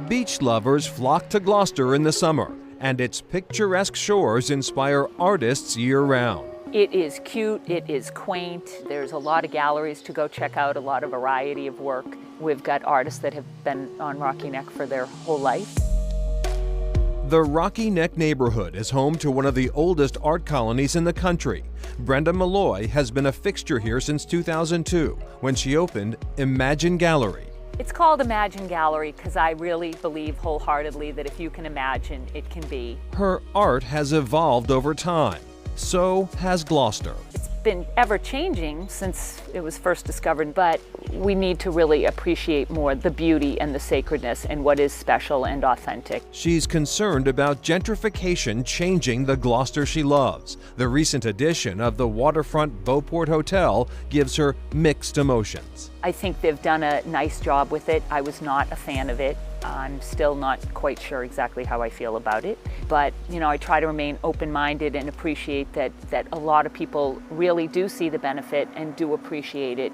Beach lovers flock to Gloucester in the summer, and its picturesque shores inspire artists year-round. It is cute, it is quaint, there's a lot of galleries to go check out, a lot of variety of work. We've got artists that have been on Rocky Neck for their whole life. The Rocky Neck neighborhood is home to one of the oldest art colonies in the country. Brenda Malloy has been a fixture here since 2002, when she opened Imagine Gallery. It's called Imagine Gallery because I really believe wholeheartedly that if you can imagine, it can be. Her art has evolved over time. So has Gloucester. It's been ever-changing since it was first discovered, but we need to really appreciate more the beauty and the sacredness and what is special and authentic. She's concerned about gentrification changing the Gloucester she loves. The recent addition of the waterfront Beauport Hotel gives her mixed emotions. I think they've done a nice job with it. I was not a fan of it. I'm still not quite sure exactly how I feel about it. But, you know, I try to remain open-minded and appreciate that a lot of people really do see the benefit and do appreciate it.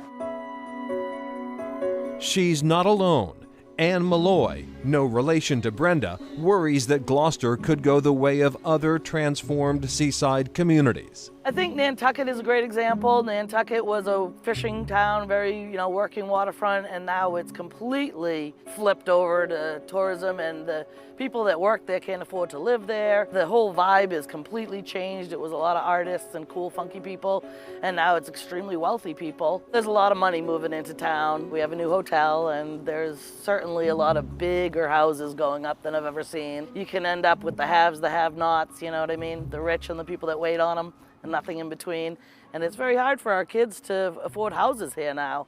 She's not alone. Anne Malloy, no relation to Brenda, worries that Gloucester could go the way of other transformed seaside communities. I think Nantucket is a great example. Nantucket was a fishing town, very, working waterfront, and now it's completely flipped over to tourism, and the people that work there can't afford to live there. The whole vibe is completely changed. It was a lot of artists and cool, funky people, and now it's extremely wealthy people. There's a lot of money moving into town. We have a new hotel, and there's certainly a lot of bigger houses going up than I've ever seen. You can end up with the haves, the have-nots, you know what I mean? The rich and the people that wait on them, and nothing in between. And it's very hard for our kids to afford houses here now.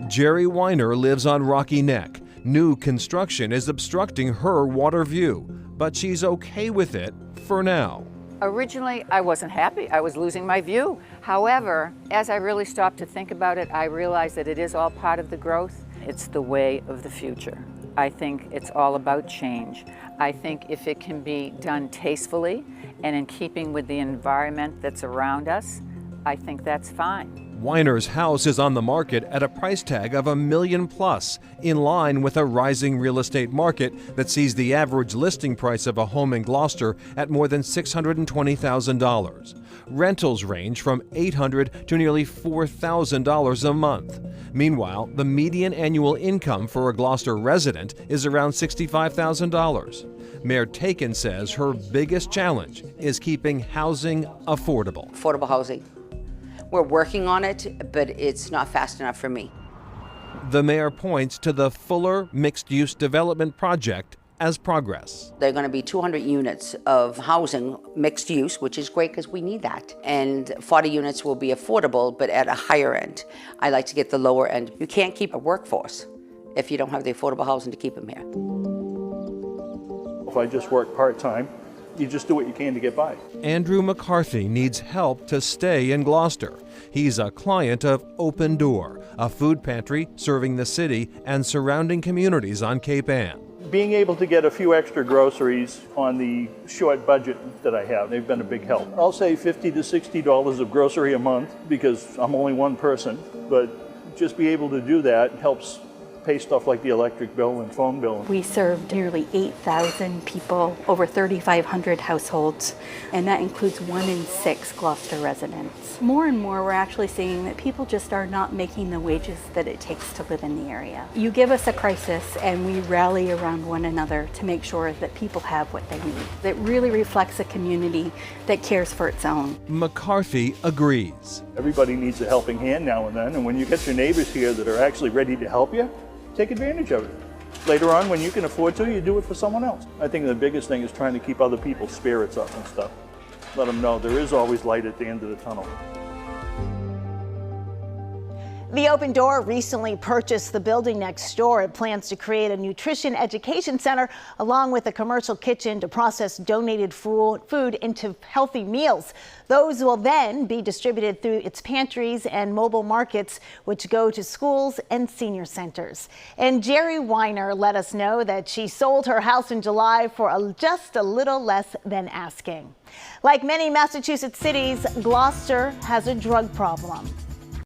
Jerry Weiner lives on Rocky Neck. New construction is obstructing her water view, but she's okay with it for now. Originally, I wasn't happy. I was losing my view. However, as I really stopped to think about it, I realized that it is all part of the growth. It's the way of the future. I think it's all about change. I think if it can be done tastefully and in keeping with the environment that's around us, I think that's fine. Weiner's house is on the market at a price tag of $1 million plus, in line with a rising real estate market that sees the average listing price of a home in Gloucester at more than $620,000. Rentals range from $800 to nearly $4,000 a month. Meanwhile, the median annual income for a Gloucester resident is around $65,000. Mayor Taken says her biggest challenge is keeping housing affordable. Affordable housing. We're working on it, but it's not fast enough for me. The mayor points to the Fuller Mixed-Use Development Project as progress. There are going to be 200 units of housing, mixed use, which is great because we need that. And 40 units will be affordable, but at a higher end. I like to get the lower end. You can't keep a workforce if you don't have the affordable housing to keep them here. If I just work part-time, you just do what you can to get by. Andrew McCarthy needs help to stay in Gloucester. He's a client of Open Door, a food pantry serving the city and surrounding communities on Cape Ann. Being able to get a few extra groceries on the short budget that I have, they've been a big help. I'll say $50 to $60 of grocery a month because I'm only one person, but just be able to do that helps pay stuff like the electric bill and phone bill. We served nearly 8,000 people, over 3,500 households, and that includes 1 in 6 Gloucester residents. More and more, we're actually seeing that people just are not making the wages that it takes to live in the area. You give us a crisis and we rally around one another to make sure that people have what they need. It really reflects a community that cares for its own. McCarthy agrees. Everybody needs a helping hand now and then, and when you get your neighbors here that are actually ready to help you, take advantage of it. Later on, when you can afford to, you do it for someone else. I think the biggest thing is trying to keep other people's spirits up and stuff. Let them know there is always light at the end of the tunnel. The Open Door recently purchased the building next door. It plans to create a nutrition education center along with a commercial kitchen to process donated food into healthy meals. Those will then be distributed through its pantries and mobile markets, which go to schools and senior centers. And Jerry Weiner let us know that she sold her house in July for just a little less than asking. Like many Massachusetts cities, Gloucester has a drug problem.